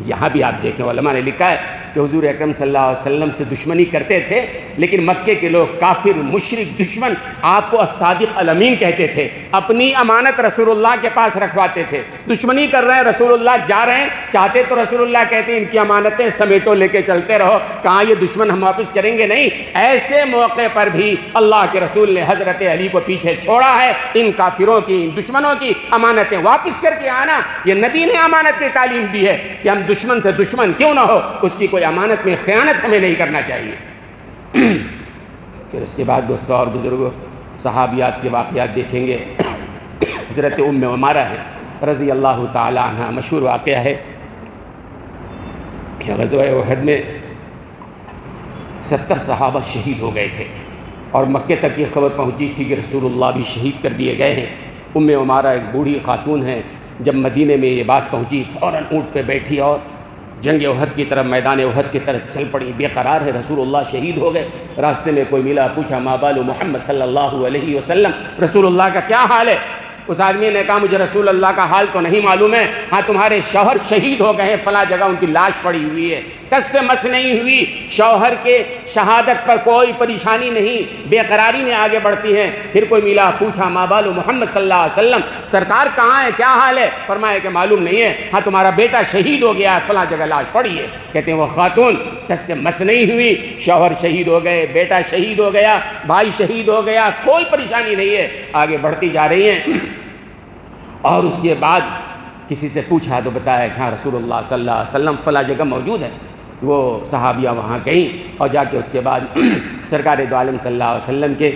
یہاں بھی آپ دیکھیں علماء نے لکھا ہے کہ حضور اکرم صلی اللہ علیہ وسلم سے دشمنی کرتے تھے، لیکن مکے کے لوگ کافر مشرک دشمن آپ کو الصادق الامین کہتے تھے. اپنی امانت رسول اللہ کے پاس رکھواتے تھے. دشمنی کر رہے ہیں، رسول اللہ جا رہے ہیں، چاہتے تو رسول اللہ کہتے ہیں ان کی امانتیں سمیٹو، لے کے چلتے رہو. کہاں یہ دشمن ہم واپس کریں گے؟ نہیں. ایسے موقع پر بھی اللہ کے رسول نے حضرت علی کو پیچھے چھوڑا ہے. ان کافروں کی، ان دشمنوں کی امانتیں واپس کر کے آنا، یہ نبی نے امانت کی تعلیم دی ہے کہ ہم دشمن سے دشمن کیوں نہ ہو، اس کی کوئی امانت میں خیانت ہمیں نہیں کرنا چاہیے. پھر اس کے بعد دوستوں اور بزرگوں صحابیات کے واقعات دیکھیں گے. حضرت ام عمارہ ہے رضی اللہ تعالی عنہ، مشہور واقعہ ہے کہ غزوہ احد میں 70 صحابہ شہید ہو گئے تھے، اور مکے تک یہ خبر پہنچی تھی کہ رسول اللہ بھی شہید کر دیے گئے ہیں. ام عمارہ ایک بوڑھی خاتون ہیں. جب مدینے میں یہ بات پہنچی فوراً اونٹ پہ بیٹھی اور جنگ احد کی طرف، میدان احد کی طرف چل پڑی. بے قرار ہے، رسول اللہ شہید ہو گئے. راستے میں کوئی ملا، پوچھا ما بال محمد صلی اللہ علیہ وسلم، رسول اللہ کا کیا حال ہے؟ اس آدمی نے کہا مجھے رسول اللہ کا حال تو نہیں معلوم ہے، ہاں تمہارے شوہر شہید ہو گئے ہیں، فلاں جگہ ان کی لاش پڑی ہوئی ہے. کس سے مس نہیں ہوئی، شوہر کے شہادت پر کوئی پریشانی نہیں، بے قراری میں آگے بڑھتی ہیں. پھر کوئی ملا، پوچھا ما بال محمد صلی اللہ علیہ وسلم، سرکار کہاں ہے، کیا حال ہے؟ فرمایا کہ معلوم نہیں ہے، ہاں تمہارا بیٹا شہید ہو گیا ہے، فلاں جگہ لاش پڑی ہے. کہتے ہیں وہ خاتون کس سے مس نہیں ہوئی، شوہر شہید ہو گئے، بیٹا شہید ہو گیا، بھائی شہید ہو گیا، کوئی پریشانی نہیں ہے، آگے بڑھتی جا رہی ہیں. اور اس کے بعد کسی سے پوچھا تو بتایا کہ ہاں رسول اللہ صلی اللہ علیہ وسلم فلاں جگہ موجود ہے. وہ صحابیہ وہاں گئیں اور جا کے اس کے بعد سرکار دو عالم صلی اللہ علیہ وسلم کے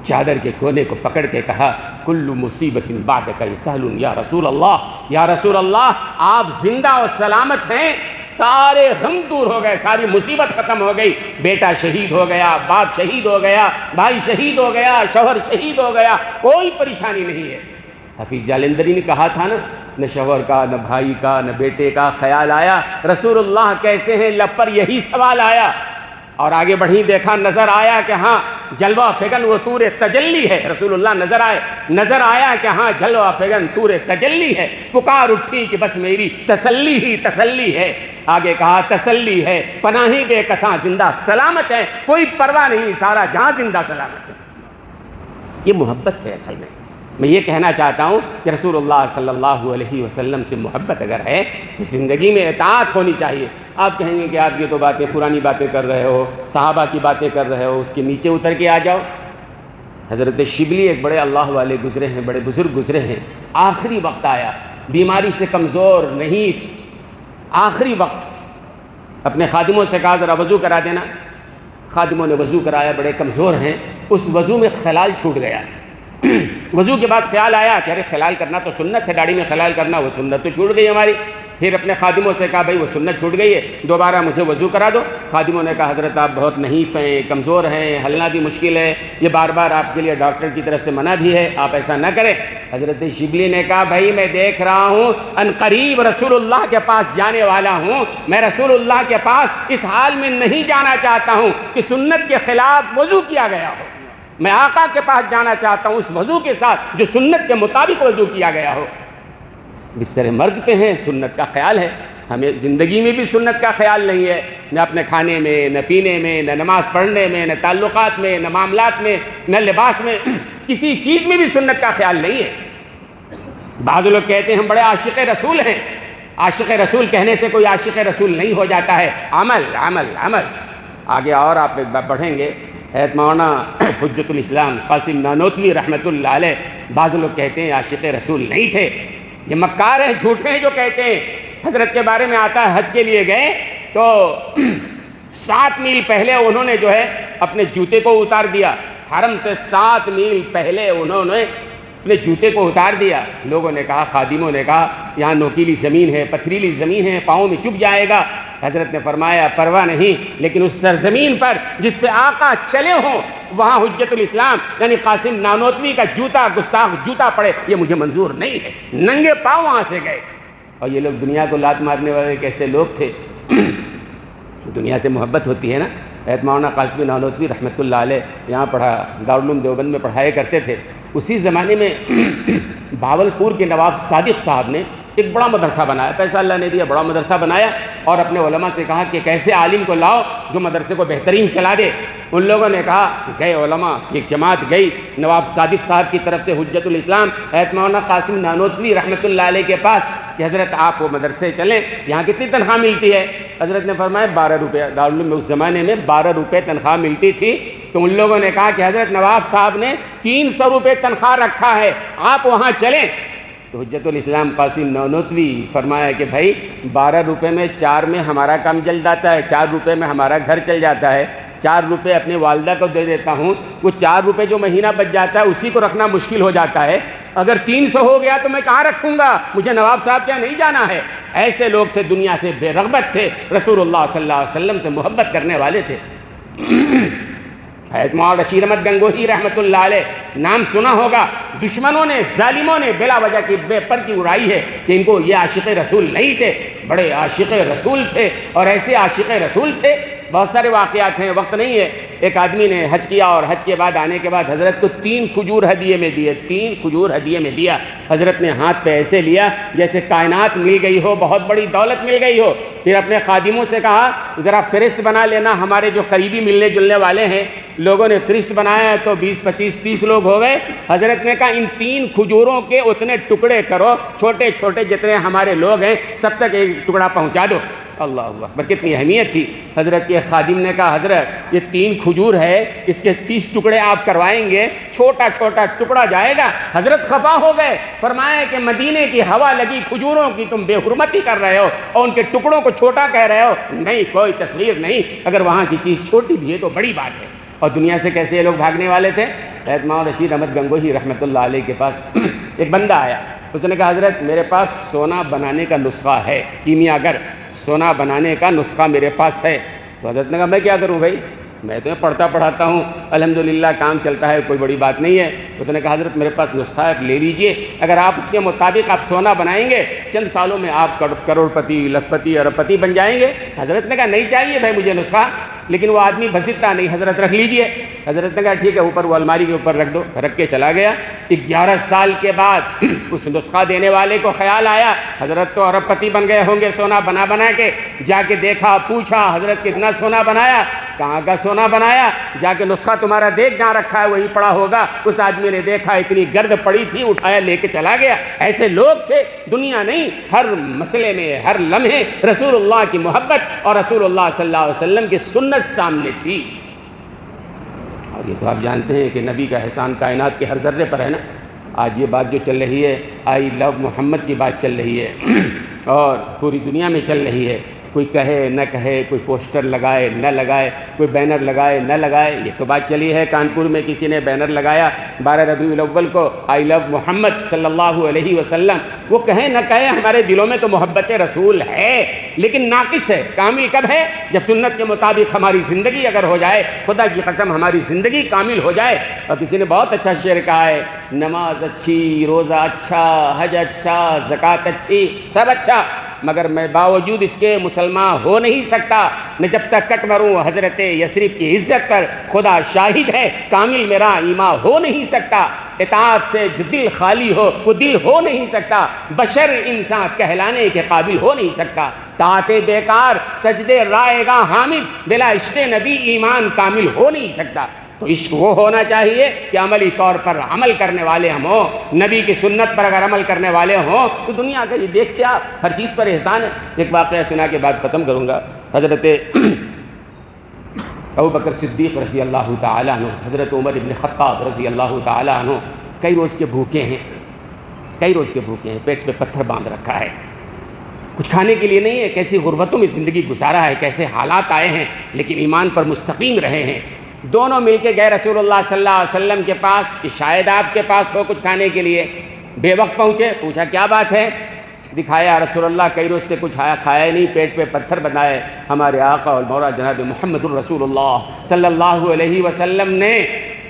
چادر کے کونے کو پکڑ کے کہا کل مصیبت بعدک سہل یا رسول اللہ، یا رسول اللہ آپ زندہ و سلامت ہیں، سارے غم دور ہو گئے، ساری مصیبت ختم ہو گئی. بیٹا شہید ہو گیا، باپ شہید ہو گیا، بھائی شہید ہو گیا، شوہر شہید ہو گیا، کوئی پریشانی نہیں ہے. حفیظ جالندری نے کہا تھا نا، نہ شوہر کا، نہ بھائی کا، نہ بیٹے کا خیال آیا، رسول اللہ کیسے ہیں لب پر یہی سوال آیا. اور آگے بڑھی، دیکھا نظر آیا کہ ہاں جلوہ فگن وہ طور تجلی ہے. رسول اللہ نظر آیا کہ ہاں جلوہ فگن طور تجلی ہے. پکار اٹھی کہ بس میری تسلی ہی تسلی ہے. آگے کہا تسلی ہے، پناہی بے کساں زندہ سلامت ہے، کوئی پرواہ نہیں، سارا جہاں زندہ سلامت ہے. یہ محبت ہے. اصل میں یہ کہنا چاہتا ہوں کہ رسول اللہ صلی اللہ علیہ وسلم سے محبت اگر ہے تو زندگی میں اطاعت ہونی چاہیے. آپ کہیں گے کہ آپ یہ تو باتیں پرانی باتیں کر رہے ہو، صحابہ کی باتیں کر رہے ہو، اس کے نیچے اتر کے آ جاؤ. حضرت شبلی ایک بڑے اللہ والے گزرے ہیں، بڑے بزرگ گزرے ہیں. آخری وقت آیا، بیماری سے کمزور نہیں، آخری وقت اپنے خادموں سے کہا ذرا وضو کرا دینا. خادموں نے وضو کرایا، بڑے کمزور ہیں. اس وضو میں خلال چھوٹ گیا. وضو کے بعد خیال آیا کہ ارے خلال کرنا تو سنت ہے، داڑھی میں خلال کرنا، وہ سنت تو چھوٹ گئی ہماری. پھر اپنے خادموں سے کہا بھائی وہ سنت چھوٹ گئی ہے، دوبارہ مجھے وضو کرا دو. خادموں نے کہا حضرت آپ بہت نحیف ہیں، کمزور ہیں، ہلنا بھی مشکل ہے، یہ بار بار آپ کے لیے ڈاکٹر کی طرف سے منع بھی ہے، آپ ایسا نہ کریں. حضرت شبلی نے کہا بھائی میں دیکھ رہا ہوں ان قریب رسول اللہ کے پاس جانے والا ہوں، میں رسول اللہ کے پاس اس حال میں نہیں جانا چاہتا ہوں کہ سنت کے خلاف وضو کیا گیا ہو. میں آقا کے پاس جانا چاہتا ہوں اس وضو کے ساتھ جو سنت کے مطابق وضو کیا گیا ہو. بستر مرگ پہ ہیں، سنت کا خیال ہے. ہمیں زندگی میں بھی سنت کا خیال نہیں ہے، نہ اپنے کھانے میں، نہ پینے میں، نہ نماز پڑھنے میں، نہ تعلقات میں، نہ معاملات میں، نہ لباس میں، کسی چیز میں بھی سنت کا خیال نہیں ہے. بعض لوگ کہتے ہیں ہم بڑے عاشق رسول ہیں. عاشق رسول کہنے سے کوئی عاشق رسول نہیں ہو جاتا ہے. عمل عمل عمل. آگے اور آپ ایک بار پڑھیں گے، حضرت مولانا حجت الاسلام قاسم نانوتوی رحمۃ اللہ علیہ، بعض لوگ کہتے ہیں عاشق رسول نہیں تھے. یہ مکار ہیں، جھوٹے ہیں جو کہتے ہیں. حضرت کے بارے میں آتا ہے حج کے لیے گئے تو 7 میل پہلے انہوں نے جو ہے اپنے جوتے کو اتار دیا. حرم سے 7 میل پہلے انہوں نے اپنے جوتے کو اتار دیا. لوگوں نے کہا، خادموں نے کہا یہاں نوکیلی زمین ہے، پتھریلی زمین ہے، پاؤں میں چبھ جائے گا. حضرت نے فرمایا پرواہ نہیں، لیکن اس سرزمین پر جس پہ آقا چلے ہوں وہاں حجت الاسلام یعنی قاسم نانوتوی کا جوتا، گستاخ جوتا پڑے، یہ مجھے منظور نہیں ہے. ننگے پاؤں وہاں سے گئے. اور یہ لوگ دنیا کو لات مارنے والے کیسے لوگ تھے. دنیا سے محبت ہوتی ہے نا، حضرت مولانا قاسم نانوتوی رحمۃ اللہ علیہ یہاں دارالعلوم دیوبند میں پڑھایا کرتے تھے. اسی زمانے میں بھاولپور کے نواب صادق صاحب نے ایک بڑا مدرسہ بنایا، پیسہ اللہ نے دیا، بڑا مدرسہ بنایا اور اپنے علماء سے کہا کہ کیسے عالم کو لاؤ جو مدرسے کو بہترین چلا دے. ان لوگوں نے کہا، گئے علماء کی ایک جماعت گئی نواب صادق صاحب کی طرف سے حجت الاسلام حضرت مولانا قاسم نانوتوی رحمۃ اللہ علیہ کے پاس کہ حضرت آپ وہ مدرسے چلیں، یہاں کتنی تنخواہ ملتی ہے؟ حضرت نے فرمایا 12 روپے. دارالعلوم میں اس زمانے میں 12 روپے تنخواہ ملتی تھی. تو ان لوگوں نے کہا کہ حضرت نواب صاحب نے 300 روپے تنخواہ رکھا ہے، آپ وہاں چلیں. تو حجت الاسلام قاسم نانوتوی فرمایا کہ بھائی 12 روپے میں 4 میں ہمارا کام چل جاتا ہے، 4 روپے میں ہمارا گھر چل جاتا ہے، 4 روپے اپنے والدہ کو دے دیتا ہوں، وہ 4 روپے جو مہینہ بچ جاتا ہے اسی کو رکھنا مشکل ہو جاتا ہے. اگر 300 ہو گیا تو میں کہاں رکھوں گا، مجھے نواب صاحب کیا نہیں جانا ہے. ایسے لوگ تھے، دنیا سے بے رغبت تھے، رسول اللہ صلی اللہ علیہ وسلم سے محبت کرنے والے تھے. حضرت مولانا رشید احمد گنگوہی رحمۃ اللہ علیہ نام سنا ہوگا. دشمنوں نے، ظالموں نے بلا وجہ کی بے پر کی اڑائی ہے کہ ان کو یہ عاشق رسول نہیں تھے، بڑے عاشق رسول تھے. اور ایسے عاشق رسول تھے، بہت سارے واقعات ہیں، وقت نہیں ہے. ایک آدمی نے حج کیا اور حج کے بعد آنے کے بعد حضرت کو 3 کھجور ہدیے میں دیے، 3 کھجور ہدیے میں دیا. حضرت نے ہاتھ پہ ایسے لیا جیسے کائنات مل گئی ہو، بہت بڑی دولت مل گئی ہو. پھر اپنے خادموں سے کہا ذرا فہرست بنا لینا، ہمارے جو قریبی ملنے جلنے والے ہیں. لوگوں نے فہرست بنایا تو 20 25 30 لوگ ہو گئے. حضرت نے کہا ان 3 کھجوروں کے اتنے ٹکڑے کرو، چھوٹے چھوٹے جتنے ہمارے لوگ ہیں سب تک ایک ٹکڑا پہنچا دو. اللہ اکبر، کتنی اہمیت تھی. حضرت کے خادم نے کہا حضرت یہ 3 کھجور ہے، اس کے 30 ٹکڑے آپ کروائیں گے، چھوٹا چھوٹا ٹکڑا جائے گا. حضرت خفا ہو گئے، فرمایا کہ مدینے کی ہوا لگی کھجوروں کی تم بے حرمتی کر رہے ہو اور ان کے ٹکڑوں کو چھوٹا کہہ رہے ہو. نہیں، کوئی تصغیر نہیں، اگر وہاں کی چیز چھوٹی بھی ہے تو بڑی بات ہے. اور دنیا سے کیسے یہ لوگ بھاگنے والے تھے. حضرت مولانا رشید احمد گنگوہی رحمۃ اللہ علیہ کے پاس ایک بندہ آیا. اس نے کہا حضرت میرے پاس سونا بنانے کا نسخہ ہے، کیمیا گر سونا بنانے کا نسخہ میرے پاس ہے. تو حضرت نے کہا میں کیا کروں بھائی، میں تمہیں پڑھتا پڑھاتا ہوں، الحمدللہ کام چلتا ہے، کوئی بڑی بات نہیں ہے. اس نے کہا حضرت میرے پاس نسخہ ہے، لے لیجئے، اگر آپ اس کے مطابق آپ سونا بنائیں گے چند سالوں میں آپ کروڑ پتی، لاکھ پتی، ارب پتی بن جائیں گے. حضرت نے کہا نہیں چاہیے بھائی مجھے نسخہ. لیکن وہ آدمی بھسکتا نہیں، حضرت رکھ لیجئے. حضرت نے کہا ٹھیک ہے، اوپر وہ الماری کے اوپر رکھ دو. رکھ کے چلا گیا. 11 سال کے بعد اس نسخہ دینے والے کو خیال آیا حضرت تو ارب پتی بن گئے ہوں گے سونا بنا بنا کے. جا کے دیکھا، پوچھا حضرت کتنا سونا بنایا؟ کہاں کا سونا بنایا؟ جا کے نسخہ تمہارا دیکھ جہاں رکھا ہے وہی پڑا ہوگا. اس آدمی نے دیکھا اتنی گرد پڑی تھی، اٹھایا لے کے چلا گیا. ایسے لوگ تھے، دنیا نہیں، ہر مسئلے میں ہر لمحے رسول اللہ کی محبت اور رسول اللہ صلی اللہ علیہ وسلم کی سنت سامنے تھی. اور یہ تو آپ جانتے ہیں کہ نبی کا احسان کائنات کے ہر ذرے پر ہے نا. آج یہ بات جو چل رہی ہے، آئی لو محمد کی بات چل رہی ہے اور پوری دنیا میں چل رہی ہے. کوئی کہے نہ کہے، کوئی پوسٹر لگائے نہ لگائے، کوئی بینر لگائے نہ لگائے، یہ تو بات چلی ہے. کانپور میں کسی نے بینر لگایا 12 ربیع الاول کو، آئی لو محمد صلی اللہ علیہ وسلم. وہ کہیں نہ کہیں ہمارے دلوں میں تو محبت رسول ہے، لیکن ناقص ہے. کامل کب ہے؟ جب سنت کے مطابق ہماری زندگی اگر ہو جائے، خدا کی قسم ہماری زندگی کامل ہو جائے. اور کسی نے بہت اچھا شعر کہا ہے، نماز اچھی، روزہ اچھا، حج اچھا، زکوٰۃ اچھی، سب اچھا، مگر میں باوجود اس کے مسلمان ہو نہیں سکتا. میں جب تک کٹ مروں حضرت یثرب کی عزت پر، خدا شاہد ہے کامل میرا ایمان ہو نہیں سکتا. اطاعت سے جو دل خالی ہو وہ دل ہو نہیں سکتا. بشر انسان کہلانے کے قابل ہو نہیں سکتا. طاعت بیکار، سجدے رائے گاں حامد، بلا عشق نبی ایمان کامل ہو نہیں سکتا. تو عشق وہ ہونا چاہیے کہ عملی طور پر عمل کرنے والے ہم ہوں. نبی کی سنت پر اگر عمل کرنے والے ہوں تو دنیا کا یہ دیکھتے آپ ہر چیز پر احسان ہے. ایک واقعہ سنا کے بعد ختم کروں گا. حضرت ابوبکر صدیق رضی اللہ تعالیٰ عنہ، حضرت عمر ابن خطاب رضی اللہ تعالیٰ عنہ کئی روز کے بھوکے ہیں، کئی روز کے بھوکے ہیں، پیٹ پہ پتھر باندھ رکھا ہے، کچھ کھانے کے لیے نہیں ہے. کیسی غربتوں میں زندگی گزارا ہے، کیسے حالات آئے ہیں، لیکن ایمان پر مستقیم رہے ہیں. دونوں مل کے گئے رسول اللہ صلی اللہ علیہ وسلم کے پاس کہ شاید آپ کے پاس ہو کچھ کھانے کے لیے. بے وقت پہنچے، پوچھا کیا بات ہے؟ دکھایا رسول اللہ کئی روز سے کچھ کھایا نہیں، پیٹ پہ پتھر بندھائے. ہمارے آقا اور مولا جناب محمد الرسول اللہ صلی اللہ علیہ وسلم نے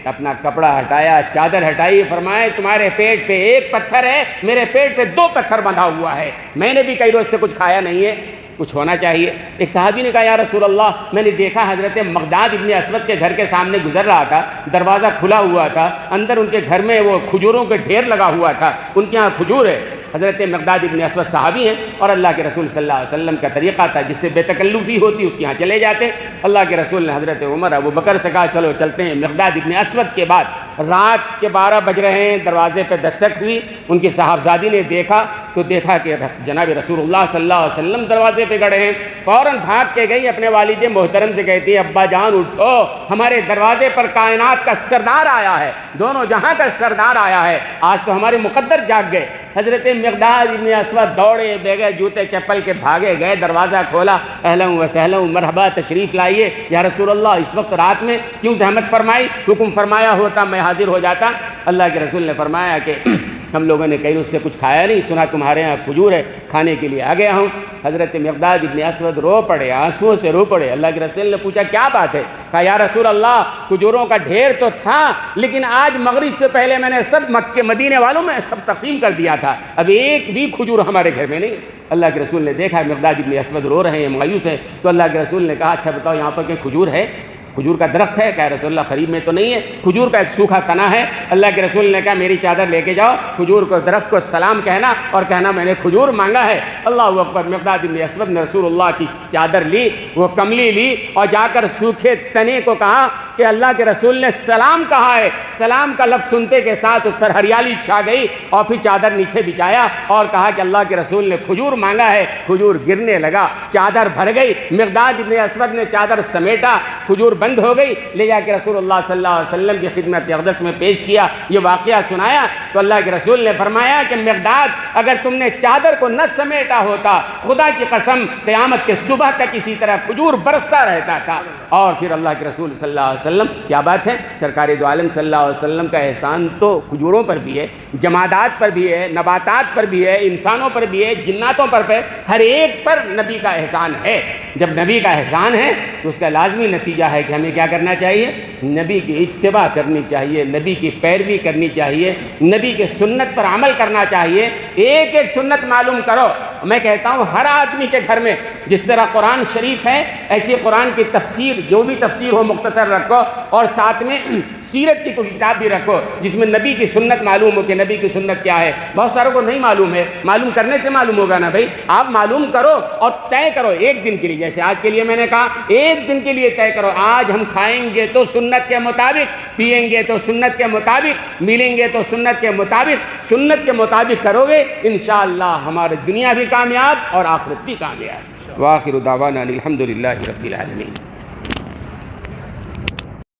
اپنا کپڑا ہٹایا، چادر ہٹائی، فرمائے تمہارے پیٹ پہ ایک پتھر ہے، میرے پیٹ پہ 2 پتھر بندھا ہوا ہے، میں نے بھی کئی روز سے کچھ کھایا نہیں ہے. کچھ ہونا چاہیے۔ ایک صحابی نے کہا یا رسول اللہ میں نے دیکھا حضرت مقداد ابن اسود کے گھر کے سامنے گزر رہا تھا، دروازہ کھلا ہوا تھا، اندر ان کے گھر میں وہ کھجوروں کے ڈھیر لگا ہوا تھا، ان کے ہاں کھجور ہے۔ حضرت مقداد ابن اسود صحابی ہیں اور اللہ کے رسول صلی اللہ علیہ وسلم کا طریقہ تھا جس سے بے تکلفی ہوتی اس کے ہاں چلے جاتے۔ اللہ کے رسول نے حضرت عمر ابو بکر سے کہا چلو چلتے ہیں۔ مقداد ابن اسود کے بعد رات کے 12 بج رہے ہیں، دروازے پہ دستک ہوئی، ان کی صاحبزادی نے دیکھا تو دیکھا کہ جناب رسول اللہ صلی اللہ علیہ وسلم دروازے پہ کھڑے ہیں۔ فوراً بھاگ کے گئی اپنے والد محترم سے کہتی ہے ابا جان اٹھو، ہمارے دروازے پر کائنات کا سردار آیا ہے، دونوں جہاں کا سردار آیا ہے، آج تو ہمارے مقدر جاگ گئے۔ حضرت مقداد ابن اسود دوڑے بے جوتے چپل کے بھاگے گئے، دروازہ کھولا، اہلا و سہلا مرحبا تشریف لائیے یا رسول اللہ، اس وقت رات میں کیوں زحمت فرمائی، حکم فرمایا ہوتا میں حاضر ہو جاتا۔ اللہ کے رسول نے فرمایا کہ ہم لوگوں نے کہیں اس سے کچھ کھایا نہیں، سنا تمہارے ہاں کھجور ہے، کھانے کے لیے آ گیا ہوں۔ حضرت مقداد ابن اسود رو پڑے، آنسوؤں سے رو پڑے۔ اللہ کے رسول نے پوچھا کیا بات ہے؟ کہا یا رسول اللہ کھجوروں کا ڈھیر تو تھا لیکن آج مغرب سے پہلے میں نے سب مکے مدینے والوں میں سب تقسیم کر دیا تھا، اب ایک بھی کھجور ہمارے گھر میں نہیں۔ اللہ کے رسول نے دیکھا مقداد ابن اسود رو رہے ہیں، مایوس ہیں، تو اللہ کے رسول نے کہا اچھا بتاؤ یہاں پر کہ کھجور ہے، کھجور کا درخت ہے؟ کہا رسول اللہ قریب میں تو نہیں ہے، کھجور کا ایک سوکھا تنا ہے۔ اللہ کے رسول نے کہا میری چادر لے کے جاؤ، کھجور کو درخت کو سلام کہنا اور کہنا میں نے کھجور مانگا ہے۔ اللہ اکبر۔ مقداد ابن اسود نے رسول اللہ کی چادر لی، وہ کملی لی اور جا کر سوکھے تنے کو کہا کہ اللہ کے رسول نے سلام کہا ہے۔ سلام کا لفظ سنتے کے ساتھ اس پر ہریالی چھا گئی اور پھر چادر نیچے بچھایا اور کہا کہ اللہ کے رسول نے کھجور مانگا ہے۔ کھجور گرنے لگا، چادر بھر گئی، مقداد ابن اسود نے چادر سمیٹا، کھجور بند ہو گئی، لے جا کے رسول اللہ صلی اللہ علیہ وسلم کی خدمت اقدس میں پیش کیا، یہ واقعہ سنایا تو اللہ کے رسول نے فرمایا کہ مقداد اگر تم نے چادر کو نہ سمیٹا ہوتا خدا کی قسم قیامت کے صبح تک اسی طرح کھجور برستا رہتا تھا۔ اور پھر اللہ کے رسول صلی اللہ علیہ وسلم، کیا بات ہے، سرکار دو عالم صلی اللہ علیہ وسلم کا احسان تو کھجوروں پر بھی ہے، جمادات پر بھی ہے، نباتات پر بھی ہے، انسانوں پر بھی ہے، جناتوں پر بھی، ہر ایک پر نبی کا احسان ہے۔ جب نبی کا احسان ہے تو اس کا لازمی نتیجہ ہے کہ ہمیں کیا کرنا چاہیے، نبی کی اتباع کرنی چاہیے، نبی کی پیروی کرنی چاہیے، نبی کے سنت پر عمل کرنا چاہیے۔ ایک ایک سنت معلوم کرو۔ میں کہتا ہوں ہر آدمی کے گھر میں جس طرح قرآن شریف ہے ایسی قرآن کی تفسیر، جو بھی تفسیر ہو مختصر رکھو اور ساتھ میں سیرت کی کوئی کتاب بھی رکھو جس میں نبی کی سنت معلوم ہو کہ نبی کی سنت کیا ہے۔ بہت ساروں کو نہیں معلوم ہے، معلوم کرنے سے معلوم ہوگا نا بھائی۔ آپ معلوم کرو اور طے کرو ایک دن کے لیے، جیسے آج کے لیے میں نے کہا ایک دن کے لیے طے کرو، آج ہم کھائیں گے تو سنت کے مطابق، پیئیں گے تو سنت کے مطابق، ملیں گے تو سنت کے مطابق، سنت کے مطابق کرو گے انشاءاللہ ہماری دنیا بھی کامیاب اور آخرت بھی کامیاب۔ وآخر دعوانا الحمدللہ رب العالمین۔